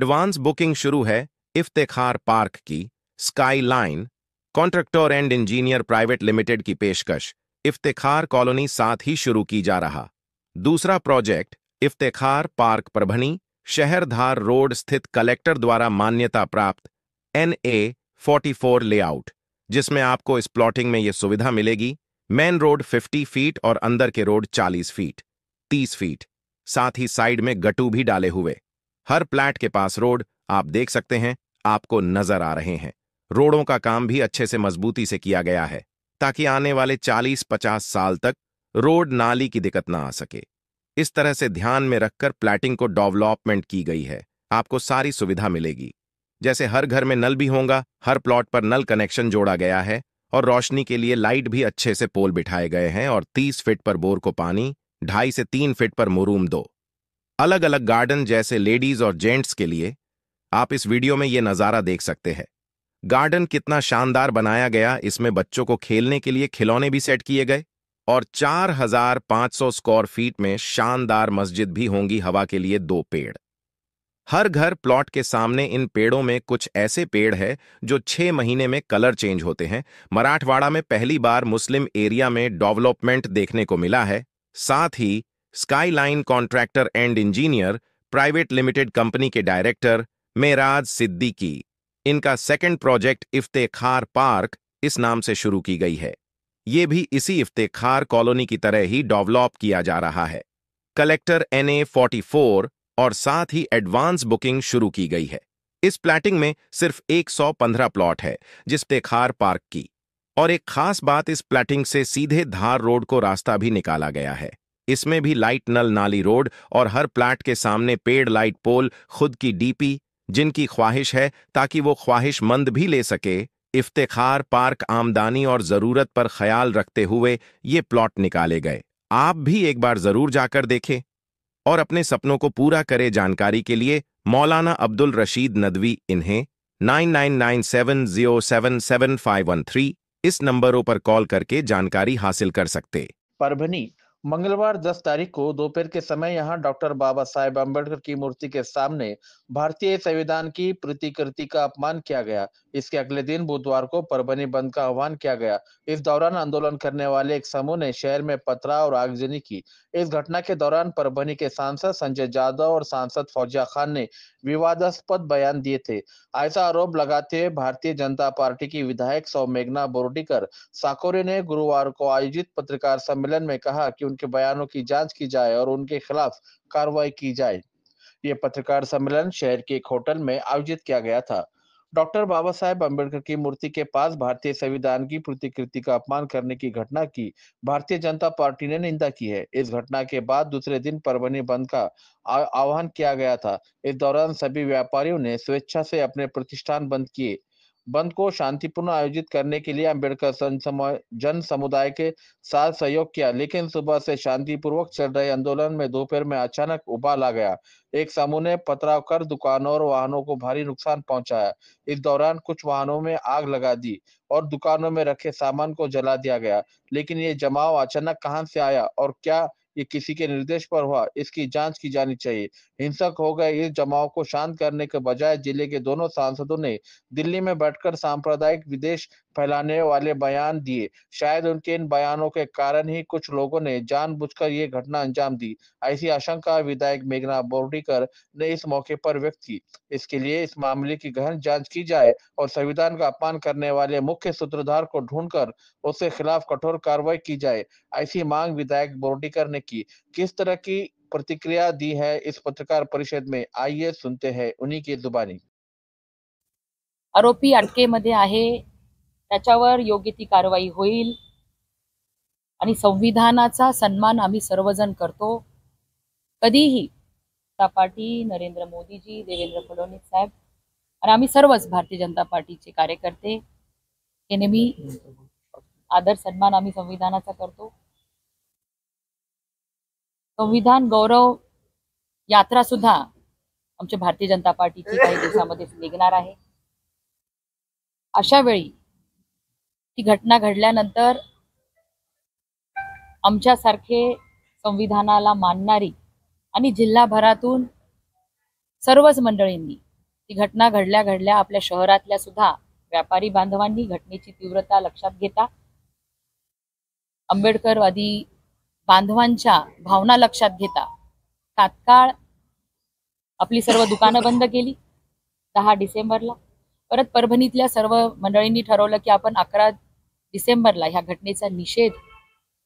Advance booking शुरू है Iftekhar park की। Sky line contractor and engineer private limited की पेशकश इफ्तेखार कॉलोनी साथ ही शुरू की जा रहा। दूसरा प्रोजेक्ट इफ्तेखार पार्क परभनी शहरधार रोड स्थित कलेक्टर द्वारा मान्यता प्राप्त NA-44 लेआउट, जिसमें आपको इस प्लॉटिंग में यह सुविधा मिलेगी। मेन रोड 50 फीट और अंदर के रोड 40 फीट 30 फीट, साथ ही साइड में गट्टू भी डाले हुए। हर प्लैट के पास रोड आप देख सकते हैं, आपको नजर आ रहे हैं। रोडों का काम भी अच्छे से मजबूती से किया गया है ताकि आने वाले 40-50 साल तक रोड नाली की दिक्कत ना आ सके। इस तरह से ध्यान में रखकर प्लैटिंग को डेवलपमेंट की गई है। आपको सारी सुविधा मिलेगी, जैसे हर घर में नल भी होगा, हर प्लॉट पर नल कनेक्शन जोड़ा गया है और रोशनी के लिए लाइट भी अच्छे से पोल बिठाए गए हैं और 30 फीट पर बोर को पानी, 2.5 से 3 फीट पर मुरूम 2। अलग अलग गार्डन जैसे लेडीज और जेंट्स के लिए आप इस वीडियो में यह नजारा देख सकते हैं। गार्डन कितना शानदार बनाया गया, इसमें बच्चों को खेलने के लिए खिलौने भी सेट किए गए और 4500 स्क्वायर फीट में शानदार मस्जिद भी होंगी। हवा के लिए 2 पेड़ हर घर प्लॉट के सामने। इन पेड़ों में कुछ ऐसे पेड़ हैं जो 6 महीने में कलर चेंज होते हैं। मराठवाड़ा में पहली बार मुस्लिम एरिया में डेवलपमेंट देखने को मिला है। साथ ही skyline contractor and engineer private limited company के डायरेक्टर मेराज सिद्दीकी, इनका सेकंड प्रोजेक्ट इफ्तेखार पार्क इस नाम से शुरू की गई है। ये भी इसी इफ्तेखार कॉलोनी की तरह ही डेवलप किया जा रहा है। कलेक्टर NA-44 और साथ ही एडवांस बुकिंग शुरू की गई है। इस प्लैटिंग में सिर्फ 115 प्लॉट है जिस इफ्तेखार पार्क की, और एक खास बात, इस प्लैटिंग से सीधे धार रोड को रास्ता भी निकाला गया है। इसमें भी लाइट नल नाली रोड और हर प्लैट के सामने पेड़ लाइट पोल, खुद की DP, जिनकी ख्वाहिश है ताकि वो ख्वाहिशमंद भी ले सके। इफ्तेखार पार्क आमदनी और जरूरत पर ख्याल रखते हुए ये प्लॉट निकाले गए। आप भी एक बार जरूर जाकर देखें और अपने सपनों को पूरा करें। जानकारी के लिए मौलाना अब्दुल रशीद नदवी, इन्हें 9997077513 इस नंबरों पर कॉल करके जानकारी हासिल कर सकते। परभनी मंगलवार 10 तारीख को दोपहर के समय यहां डॉक्टर बाबा साहेब अम्बेडकर की मूर्ति के सामने भारतीय संविधान की प्रतिकृति का अपमान किया गया। इसके अगले दिन बुधवार को परभनी बंद का आह्वान किया गया। इस दौरान आंदोलन करने वाले एक समूह ने शहर में पथराव और आगजनी की। इस घटना के दौरान परभनी के सांसद संजय यादव और सांसद फौजिया खान ने विवादास्पद बयान दिए थे। ऐसा आरोप लगाते हुए भारतीय जनता पार्टी की विधायक सौ मेघना बोर्डीकर साकोरे ने गुरुवार को आयोजित पत्रकार सम्मेलन में कहा कि उनके बयानों की जांच की जाए और उनके खिलाफ कार्रवाई की जाए। ये पत्रकार सम्मेलन शहर के एक होटल में आयोजित किया गया था। डॉक्टर बाबा साहेब अम्बेडकर की मूर्ति के पास भारतीय संविधान की प्रतिकृति का अपमान करने की घटना की भारतीय जनता पार्टी ने निंदा की है। इस घटना के बाद दूसरे दिन परभनी बंद का आह्वान किया गया था। इस दौरान सभी व्यापारियों ने स्वेच्छा से अपने प्रतिष्ठान बंद किए। बंद को शांतिपूर्ण आयोजित करने के लिए अम्बेडकर जन समुदाय के साथ सहयोग किया, लेकिन सुबह से शांतिपूर्वक चल रहे आंदोलन में दोपहर में अचानक उबाल आ गया। एक समूह ने पथराव कर दुकानों और वाहनों को भारी नुकसान पहुंचाया। इस दौरान कुछ वाहनों में आग लगा दी और दुकानों में रखे सामान को जला दिया गया। लेकिन ये जमाव अचानक कहां से आया और क्या ये किसी के निर्देश पर हुआ, इसकी जांच की जानी चाहिए। हिंसक हो गए इस जमाव को शांत करने के बजाय जिले के दोनों सांसदों ने दिल्ली में बैठकर सांप्रदायिक विद्वेष फैलाने वाले बयान दिए। शायद उनके इन बयानों के कारण ही कुछ लोगों ने जानबूझकर ये घटना अंजाम दी। ऐसी आशंका विधायक मेघना बोर्डीकर ने इस मौके पर व्यक्त की। इसके लिए इस मामले की गहन जांच की जाए और संविधान का अपमान करने वाले मुख्य सूत्रधार को ढूंढकर उसके खिलाफ कठोर कार्रवाई की जाए, ऐसी मांग विधायक बोर्डीकर ने की। किस तरह की प्रतिक्रिया दी है इस पत्रकार परिषद में, आइए सुनते हैं उन्हीं की जुबानी। आरोपी अटकेमध्ये आहे, त्याच्यावर योग्य ती कारवाई होईल आणि संविधानाचा सन्मान आम्ही सर्वजण करतो। कधीही जनता पार्टी, नरेंद्र मोदीजी, देवेंद्र फडणवीस साहेब आणि आम्ही सर्वच भारतीय जनता पार्टीचे कार्यकर्ते हे नेहमी आदर सन्मान आम्ही संविधानाचा करतो। संविधान गौरव यात्रा सुद्धा आमच्या भारतीय जनता पार्टीची काही दिवसामध्ये निघणार आहे। अशा वेळी ती घटना घडल्यानंतर आमच्यासारखे संविधानाला मानणारी आणि जिल्हाभरातून सर्वच मंडळींनी ही घटना घडल्या आपल्या शहरातल्या सुद्धा व्यापारी बांधवांनी घटनेची तीव्रता लक्षात घेता, आंबेडकरवादी बांधवांच्या भावना लक्षात घेता तात्काळ आपली सर्व दुकानं बंद केली 10 डिसेंबरला. परत परभणीतल्या सर्व मंडळींनी ठरवलं की आपण 11 डिसेंबरला ह्या घटनेचा निषेध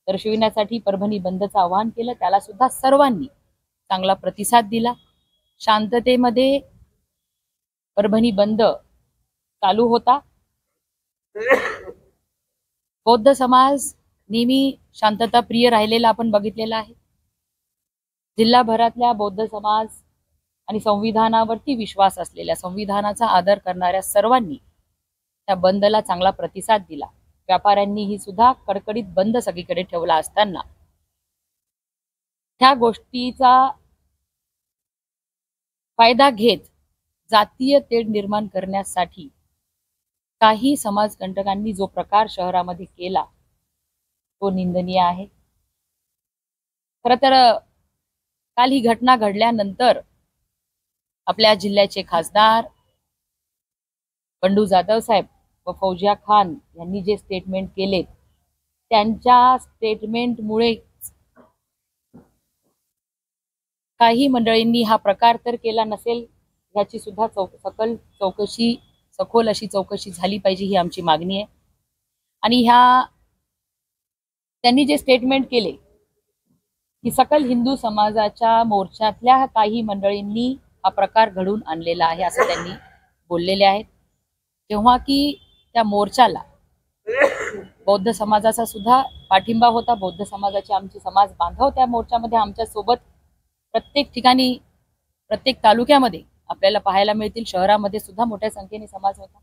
दर्शविण्यासाठी परभणी बंदचं आवाहन केलं. त्याला सुद्धा सर्वांनी चांगला प्रतिसाद दिला. शांततेमध्ये परभणी बंद चालू होता. बौद्ध समाज नेहमी शांतता प्रिय राहिलेला आपण बघितलेला आहे. जिल्हाभरातल्या बौद्ध समाज आणि संविधानावरती विश्वास असलेल्या, संविधानाचा आदर करणाऱ्या सर्वांनी त्या बंदला चांगला प्रतिसाद दिला. व्यापाऱ्यांनीही सुद्धा कडकडीत बंद सगळीकडे ठेवला असताना ह्या गोष्टीचा फायदा घेत जातीय तेढ निर्माण करण्यासाठी काही समाजकंटकांनी जो प्रकार शहरामध्ये केला तो निंदनीय आहे. खरं तर काल ही घटना घडल्यानंतर आपल्या जिल्ह्याचे खासदार बंडू जाधव साहेब व फौजिया खान यांनी जे स्टेटमेंट केले त्यांच्या स्टेटमेंटमुळे काही मंडळींनी हा प्रकार तर केला नसेल याची सुद्धा सखोल अशी चौकशी झाली पाहिजे ही आमची मागणी आहे. आणि त्यांनी जे स्टेटमेंट केले की सकल हिंदू समाजाच्या मोर्चातल्या काही मंडळींनी हा प्रकार घडून आणलेला आहे असं त्यांनी बोललेले आहेत. तेव्हा की त्या मोर्चाला बौद्ध समाजाचा सुद्धा पाठिंबा होता. बौद्ध समाजाचे आमचे समाज बांधव त्या मोर्चामध्ये आमच्या सोबत प्रत्येक ठिकाणी प्रत्येक तालुक्यामध्ये आपल्याला पाहायला मिळतील. शहरामध्ये सुद्धा मोठ्या संख्येने समाज होता.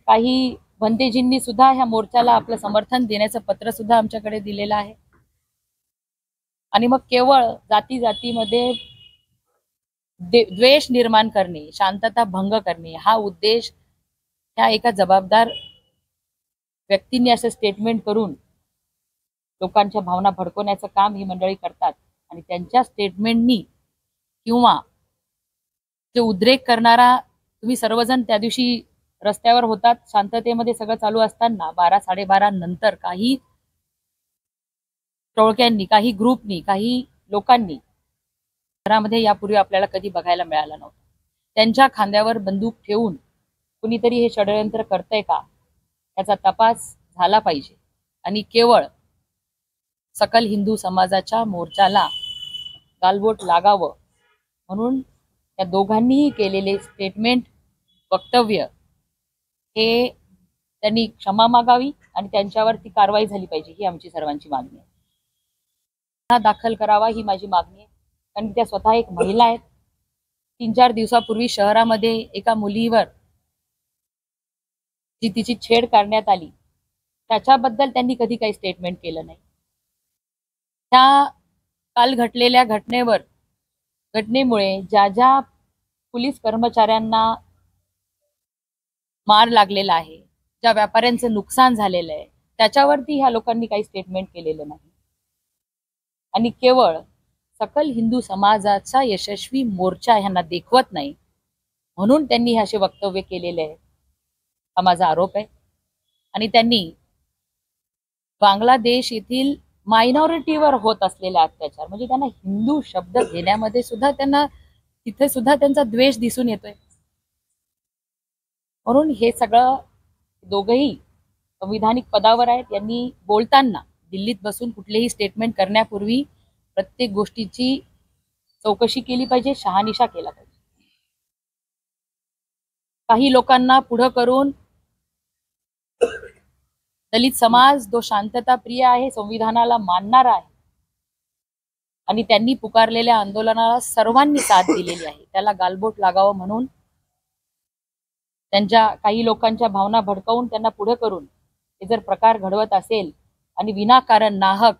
काही भंतेजींनी सुद्धा ह्या मोर्चाला आपलं समर्थन देण्याचं पत्र सुद्धा आमच्याकडे दिलेलं आहे. आणि मग केवळ जातीमध्ये द्वेष निर्माण करणे, शांतता भंग करणे हा उद्देश ह्या एका जबाबदार व्यक्तींनी असं स्टेटमेंट करून लोकांच्या भावना भडकवण्याचं काम ही मंडळी करतात. आणि त्यांच्या स्टेटमेंटनी किंवा ते उद्रेक करणारा, तुम्ही सर्वजण त्या दिवशी रस्त्यावर होतात, शांततेमध्ये सगळं चालू असताना 12-12:30 नंतर काही टोळक्यांनी, काही ग्रुपनी, काही लोकांनी घरामध्ये यापूर्वी आपल्याला कधी बघायला मिळालं नव्हतं. त्यांच्या खांद्यावर बंदूक ठेवून कुणीतरी हे षडयंत्र करतंय का याचा तपास झाला पाहिजे. आणि केवळ सकल हिंदू समाजाच्या मोर्चाला गालबोट लागावं म्हणून त्या दोघांनीही केलेले स्टेटमेंट, वक्तव्य हे त्यांनी क्षमा मागावी आणि त्यांच्यावर ती कारवाई झाली पाहिजे ही आमची सर्वांची मागणी आहे. दाखल करावा ही माझी मागणी आहे. कारण त्या स्वतः एक महिला आहेत. 3-4 दिवसापूर्वी शहरामध्ये एका मुलीवर जी तिची छेड करण्यात आली त्याच्याबद्दल त्यांनी कधी काही स्टेटमेंट केलं नाही. त्या काल घडलेल्या घटनेमुळे ज्या पोलीस कर्मचाऱ्यांना मार लागलेला आहे, ज्या व्यापाऱ्यांचं नुकसान झालेलं आहे त्याच्यावरती ह्या लोकांनी काही स्टेटमेंट केलेलं नाही. आणि केवळ सकल हिंदू समाजाचा यशस्वी मोर्चा ह्यांना देखवत नाही म्हणून त्यांनी हे असे वक्तव्य केलेले आहे हा माझा आरोप आहे. आणि त्यांनी बांगलादेश येथील मायनॉरिटीवर होत असलेले अत्याचार, म्हणजे त्यांना हिंदू शब्द घेण्यामध्ये सुद्धा तिथे सुद्धा त्यांचा द्वेष दिसून येतोय. म्हणून हे सगळं दोघंही संविधानिक पदावर आहेत. यांनी बोलताना दिल्लीत बसून कुठलेही स्टेटमेंट करण्यापूर्वी प्रत्येक गोष्टीची चौकशी केली पाहिजे, शहानिशा केला पाहिजे. काही लोकांना पुढं करून दलित समाज जो शांतता प्रिय आहे, संविधानाला मानणारा आहे आणि त्यांनी पुकारलेल्या आंदोलनाला सर्वांनी साथ दिलेली आहे, त्याला गालबोट लागावं म्हणून त्यांच्या काही लोकांच्या भावना भडकवून त्यांना पुढे करून हे जर प्रकार घडवत असेल आणि विनाकारण नाहक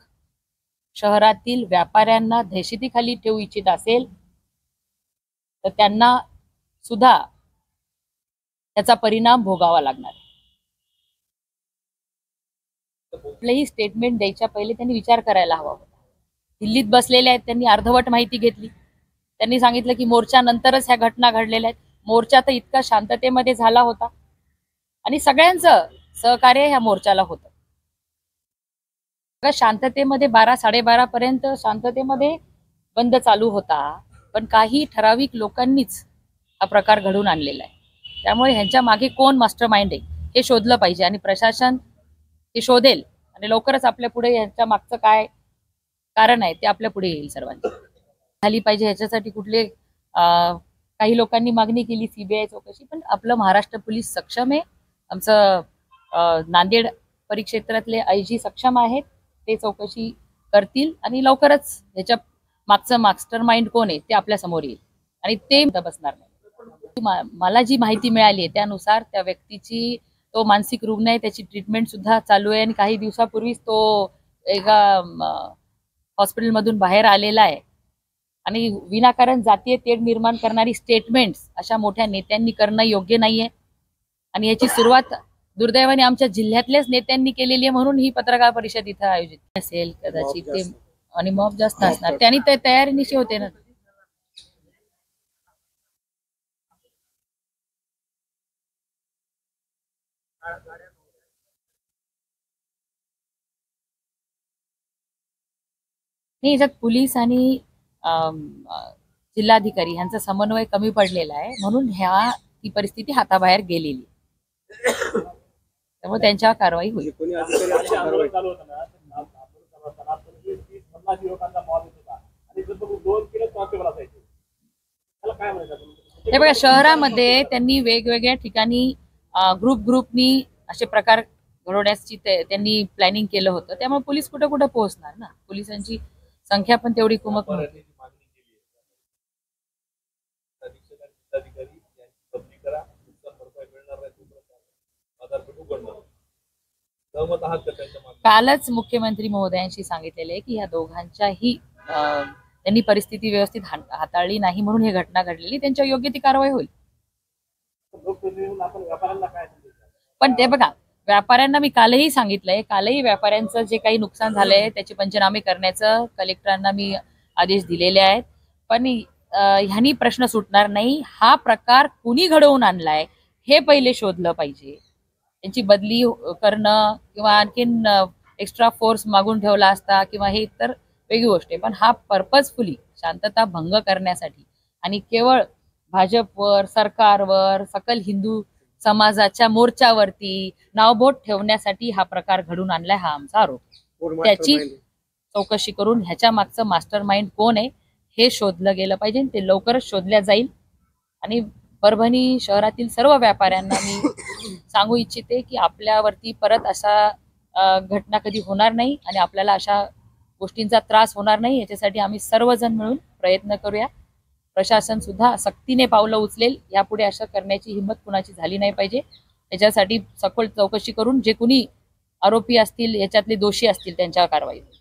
शहरातील व्यापाऱ्यांना दहशतीखाली ठेवू इच्छित असेल तर त्यांना सुद्धा त्याचा परिणाम भोगावा लागणार. कुठलेही स्टेटमेंट द्यायच्या पहिले त्यांनी विचार करायला हवा होता. दिल्लीत बसलेले आहेत, त्यांनी अर्धवट माहिती घेतली. त्यांनी सांगितलं की मोर्चा नंतरच ह्या घटना घडलेल्या आहेत. मोर्चा तर इतका शांततेमध्ये झाला होता आणि सगळ्यांचं सहकार्य ह्या मोर्चाला होतं. शांततेमध्ये 12-12:30 पर्यंत शांततेमध्ये बंद चालू होता, पण काही ठराविक लोकांनीच हा प्रकार घडून आणलेला आहे. त्यामुळे ह्यांच्या मागे कोण मास्टर माइंड आहे हे शोधलं पाहिजे आणि प्रशासन हे शोधेल आणि लवकरच आपल्या पुढे ह्यांच्या मागचं काय कारण आहे ते आपल्या पुढे येईल. सर्वांची झाली पाहिजे ह्याच्यासाठी कुठले काही लोकांनी मागणी केली सीबीआय चौकशी, पण आपलं महाराष्ट्र पोलीस सक्षम आहे. आमचं नांदेड परिक्षेत्रातले आयजी सक्षम आहेत, ते चौकशी करतील आणि लवकरच ह्याच्या मागचं मास्टर माइंड कोण आहे ते आपल्या समोर येईल आणि ते बसणार नाही. मला जी माहिती मिळाली आहे त्यानुसार त्या व्यक्तीची तो मानसिक रुग्ण आहे, त्याची ट्रीटमेंट सुद्धा चालू आहे आणि काही दिवसापूर्वीच तो एका हॉस्पिटलमधून बाहेर आलेला आहे. आणि विनाकारण जातीय तेढ निर्माण करणारी स्टेटमेंट्स अशा मोठ्या नेत्यांनी करणं योग्य नाहीये आणि याची सुरुवात दुर्दैवाने आमच्या जिल्ह्यातल्याच नेत्यांनी केलेली आहे, म्हणून ही पत्रकार परिषद इथं आयोजित असेल कदाचित ते. आणि मॉब जास्त असणार, त्यांनी ते तयारीनिशी होते ना. नाही, याच्यात पोलीस आणि जिल्हाधिकारी यांचा समन्वय कमी पडलेला आहे, म्हणून ही परिस्थिती हाताबाहेर गेलेली. त्यामुळे त्यांच्यावर कारवाई होईल. हे बघा, शहरामध्ये त्यांनी वेगवेगळ्या ठिकाणी ग्रुपनी असे प्रकार घडवण्याची त्यांनी प्लॅनिंग केलं होतं. त्यामुळे पोलीस कुठं कुठं पोहोचणार ना, पोलिसांची संख्या पण तेवढी कुमक नव्हती. कालच मुख्यमंत्री महोदयांशी सांगितलेले की ह्या दोघांच्याही त्यांनी परिस्थिती व्यवस्थित हाताळली नाही, म्हणून ही घटना घडलेली. त्यांच्या योग्य ती कारवाई होईल. पण ते बघा, व्यापाऱ्यांना मी कालही सांगितलंय, कालही व्यापाऱ्यांचं जे काही नुकसान झालंय त्याचे पंचनामे करण्याचं कलेक्टरांना मी आदेश दिलेले आहेत. पण ह्यांनी प्रश्न सुटणार नाही. हा प्रकार कुणी घडवून आणलाय हे पहिले शोधलं पाहिजे. त्यांची बदली करणं किंवा आणखीन एक्स्ट्रा फोर्स मागून ठेवला असता किंवा हे तर वेगळी गोष्ट आहे, पण हा पर्पजफुली शांतता भंग करण्यासाठी आणि केवळ भाजपवर, सरकारवर, सकल हिंदू समाजाच्या मोर्चावरती नावबोट ठेवण्यासाठी हा प्रकार घडून आणलाय, हा आमचा आरोप. त्याची चौकशी करून ह्याच्या मागचं मास्टर माइंड कोण आहे हे शोधलं गेलं पाहिजे. ते लवकरच शोधल्या जाईल. आणि परभणी शहरातील सर्व व्यापाऱ्यांना मी सांगू इच्छिते की आपल्यावरती परत असा घटना कधी होणार नाही आणि आपल्याला अशा गोष्टींचा त्रास होणार नाही, याच्यासाठी आम्ही सर्वजण मिळून प्रयत्न करूया. प्रशासन सुद्धा सक्तीने पावलं उचलेल. यापुढे असं करण्याची हिंमत कुणाची झाली नाही पाहिजे. त्याच्यासाठी सखोल चौकशी करून जे कुणी आरोपी असतील, याच्यातले दोषी असतील, त्यांच्यावर कारवाई होईल.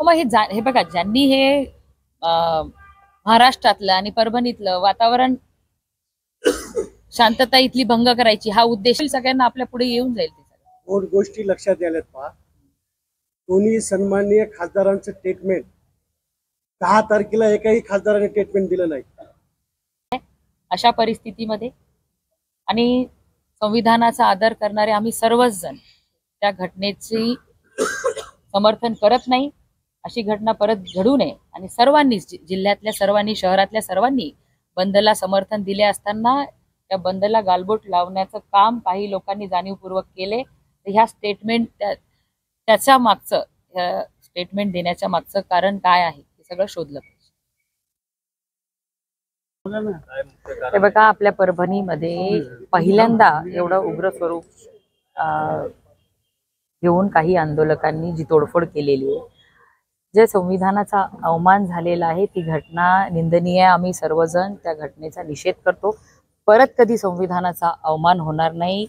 मग हे बघा, ज्यांनी हे महाराष्ट्रातलं आणि परभणीतलं वातावरण शांतता इथली भंग करायची हा उद्देश सगळ्यांना आपल्या पुढे येऊन जाईल. दोन गोष्टी लक्षात यायल्यात पहा. दोन्ही सन्माननीय खासदारांचं स्टेटमेंट 10 तारखेला एकाही खासदाराने स्टेटमेंट दिलं नाही. अशा परिस्थितीमध्ये आणि संविधानाचा आदर करणारे आम्ही सर्वच जण त्या घटनेची समर्थन करत नाही. अशी घटना परत घडू नये आणि सर्वांनी, जिल्ह्यातल्या सर्वांनी, शहरातल्या सर्वांनी बंदला समर्थन दिले असताना त्या बंदला गालबोट लावण्याचं काम काही लोकांनी जाणीवपूर्वक केले. तर ह्या स्टेटमेंट त्याच्या मागचं, स्टेटमेंट देण्याच्या मागचं कारण काय आहे हे सगळं शोधलं पाहिजे. हे बघा, आपल्या परभणीमध्ये पहिल्यांदा एवढं उग्र स्वरूप घेऊन काही आंदोलकांनी जी तोडफोड केलेली आहे, जे संविधानाचा अवमान झालेला आहे, ती घटना निंदनीय आहे. आम्ही सर्वजण त्या घटनेचा निषेध करतो. परत कधी संविधानाचा अवमान होणार नाही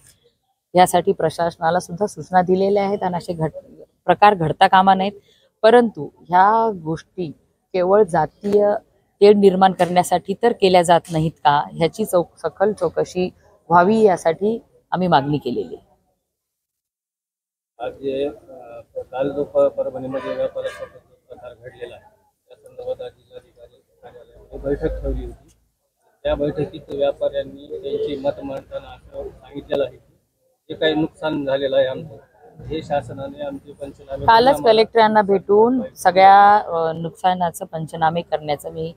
यासाठी प्रशासनाला सुद्धा सूचना दिलेल्या आहेत आणि असे प्रकार घडता कामा नयेत. परंतु ह्या गोष्टी केवळ जातीय तेढ निर्माण करण्यासाठी तर केल्या जात नाहीत का, ह्याची सखोल चौकशी व्हावी यासाठी आम्ही मागणी केलेली आहे. आज जे काल जो परभणीमध्ये व्यापाराचा प्रकार घडलेला आहे त्या संदर्भात आज जिल्हाधिकारी कार्यालयामध्ये बैठक ठेवली होती. त्या बैठकीत व्यापाऱ्यांनी त्यांची मत मांडताना असं सांगितलेलं आहे की जे काही नुकसान झालेलं आहे आमचं हे शासनाने आमचे पंचनामे कालच कलेक्टरांना भेटून सगळ्या नुकसानाचं पंचनामे करण्याचं मी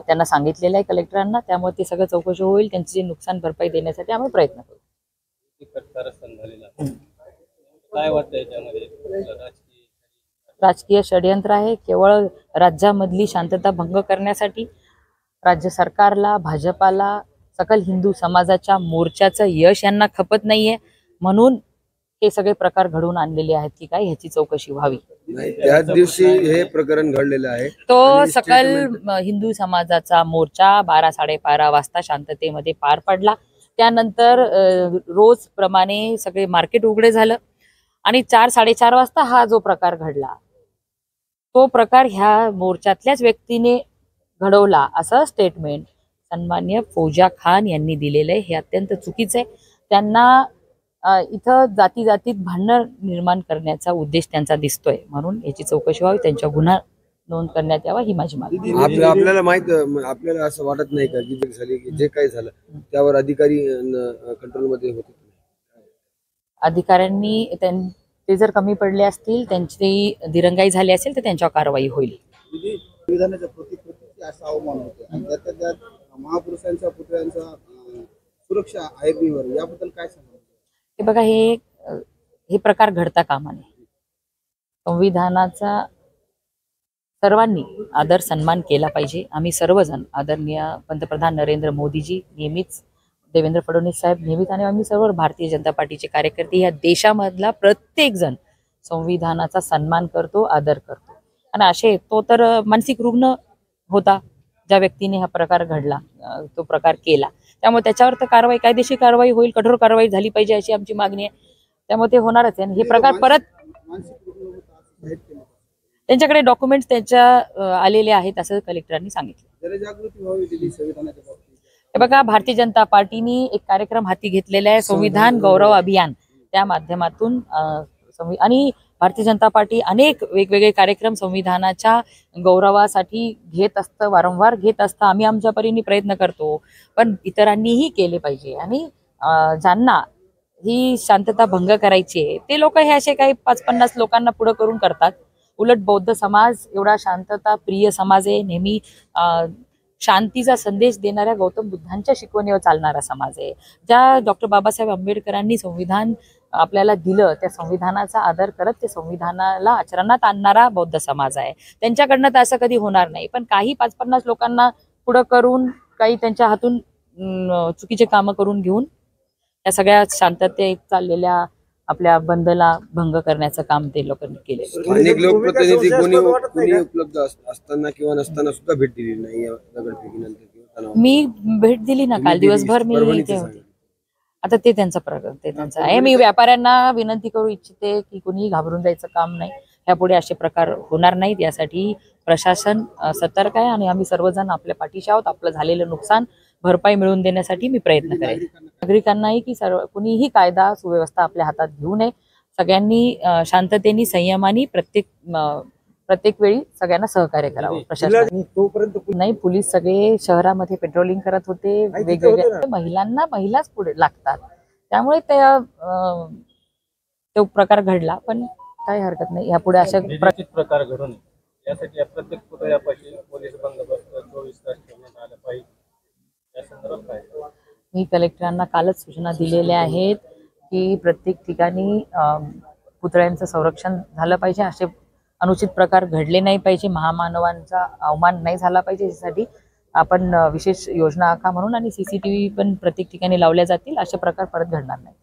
त्यांना सांगितलेलं आहे कलेक्टरांना. त्यामुळे ते सगळं चौकशी होईल, त्यांची जे नुकसान भरपाई देण्यासाठी आम्ही प्रयत्न करू. कारस्थान झालेलं आहे. काय वाटतं याच्यामध्ये राजकीय षडयंत्र आहे. केवळ राज्यामधली शांतता भंग करण्यासाठी राज्य सरकारला, भाजपाला, सकल हिंदू समाजाच्या मोर्चाचं यश यांना खपत नाहीये, म्हणून हे सगळे प्रकार घडवून आणलेले आहेत की काय ह्याची चौकशी व्हावी. त्याच दिवशी हे प्रकरण घडलेलं आहे. तो सकल हिंदू समाजाचा मोर्चा 12-12:30 वाजता शांततेमध्ये पार पडला. त्यानंतर रोज प्रमाणे सगळे मार्केट उघडे झालं आणि 4-4:30 वाजता हा जो प्रकार घडला तो प्रकार ह्या मोर्चातल्याच व्यक्तीने घडवला असं स्टेटमेंट सन्मान्य फौजा खान यांनी दिलेलं आहे. हे अत्यंत चुकीचं आहे. त्यांना इथं जातीत भांडण निर्माण करण्याचा उद्देश त्यांचा दिसतोय, म्हणून याची चौकशी व्हावी, त्यांच्या गुन्हा नोंद करण्यात यावा ही माझी मागणी. आपल्याला माहित, आपल्याला असं वाटत नाही का की झाली की जे काही झालं त्यावर अधिकारी कंट्रोलमध्ये होते? अधिकाऱ्यांनी ते जर कमी पडले असतील, त्यांची दिरंगाई झाली असेल तर त्यांच्यावर कारवाई होईल. संविधानाच्या प्रतिकृतीचे असं अवमान होते आणि त्यात महापुरुषांच्या पुतळ्यांचा सुरक्षा आयोगावर याबद्दल काय सांगा? हे बघा, हे प्रकार घडता कामा नये. संविधानाचा सर्वांनी आदर सन्मान केला पाहिजे. आम्ही सर्वजण आदरणीय पंतप्रधान नरेंद्र मोदीजी नेहमीच, देवेंद्र फडणवीस साहेब नेहमीच आणि आम्ही सर्व भारतीय जनता पार्टीचे कार्यकर्ते या देशामधला प्रत्येक जण संविधानाचा सन्मान करतो, आदर करतो. आणि असे तो तर मानसिक रुग्ण होता ज्या व्यक्तीने हा प्रकार घडला, तो प्रकार केला. त्यामुळे त्याच्यावर तर कारवाई, कायदेशीर कारवाई होईल, कठोर कारवाई झाली पाहिजे अशी आमची मागणी आहे. त्यामुळे ते होणारच आहे. हे प्रकार परत त्यांच्याकडे डॉक्युमेंट्स त्यांच्या आलेले आहेत असं कलेक्टरांनी सांगितलं. जनजागृती व्हावी दिली संविधानाच्या बाबतीत. हे बघा, भारतीय जनता पार्टीने एक कार्यक्रम हाती घेतलेला आहे, संविधान गौरव अभियान. त्या माध्यमातून आणि भारतीय जनता पार्टी अनेक वेगवेगळे कार्यक्रम संविधानाच्या गौरवासाठी घेत असतं, वारंवार घेत असतं. आम्ही आमच्या परीने प्रयत्न करतो, पण इतरांनीही केले पाहिजे. आणि ज्यांना ही शांतता भंग करायची आहे ते लोक हे असे काही 5-50 लोकांना पुढे करून करतात. उलट बौद्ध समाज एवढा शांतता प्रिय समाज आहे, नेहमी शांतीचा संदेश देणाऱ्या गौतम बुद्धांच्या शिकवणीवर चालणारा समाज आहे. ज्या डॉक्टर बाबासाहेब आंबेडकरांनी संविधान आपल्याला दिलं त्या संविधानाचा आदर करत ते संविधानाला आचरणात आणणारा बौद्ध समाज आहे. त्यांच्याकडनं तर असं कधी होणार नाही. पण काही 5-50 लोकांना पुढं करून, काही त्यांच्या हातून चुकीचे कामं करून घेऊन या सगळ्या शांततेत चाललेल्या आपल्या बंदला भंग करण्याचं काम ते लोकांनी केले. अनेक लोकप्रतिनिधी कोणी उपलब्ध असताना किंवा नसताना सुद्धा भेट दिली नाही या दगडफेकीनंतर. मी भेट दिली ना, काल दिवसभर मी इथे होते. आता ते त्यांचं आहे. मी व्यापाऱ्यांना विनंती करू इच्छिते की कुणी घाबरून जायचं काम नाही. यापुढे असे प्रकार होणार नाहीत यासाठी प्रशासन सतर्क आहे आणि आम्ही सर्वजण आपल्या पाठीशी आहोत. आपलं झालेलं नुकसान भरपाई मिळवून देण्यासाठी मी प्रयत्न करेन. नागरिकांनाही की कुणीही कायदा सुव्यवस्था आपल्या हातात घेऊ नये. सगळ्यांनी शांततेने, संयमाने प्रत्येक वेळी सगळ्यांना सहकार्य करावं. प्रशासन नाही, पोलीस सगळे शहरामध्ये पेट्रोलिंग करत होते. वेगवेगळ्या महिलाच पुढे लागतात, त्यामुळे तो प्रकार घडला. पण काही हरकत नाही, यापुढे अशा प्रकार घडून यासाठी प्रत्येक पुतळ्यापाशी पोलीस बंदोबस्त 24 तास ठेवण्यात आला पाहिजे. या संदर्भात काय? मी कलेक्टरांना कालच सूचना दिलेल्या आहेत की प्रत्येक ठिकाणी पुतळ्यांचं संरक्षण झालं पाहिजे. असे अनुचित प्रकार घडले नाही पाहिजे. महामानवांचा अवमान नाही झाला पाहिजे. यासाठी आपण विशेष योजना आखा म्हणून आणि CCTV पण प्रत्येक ठिकाणी लावल्या जातील. असे प्रकार परत घडणार नाही.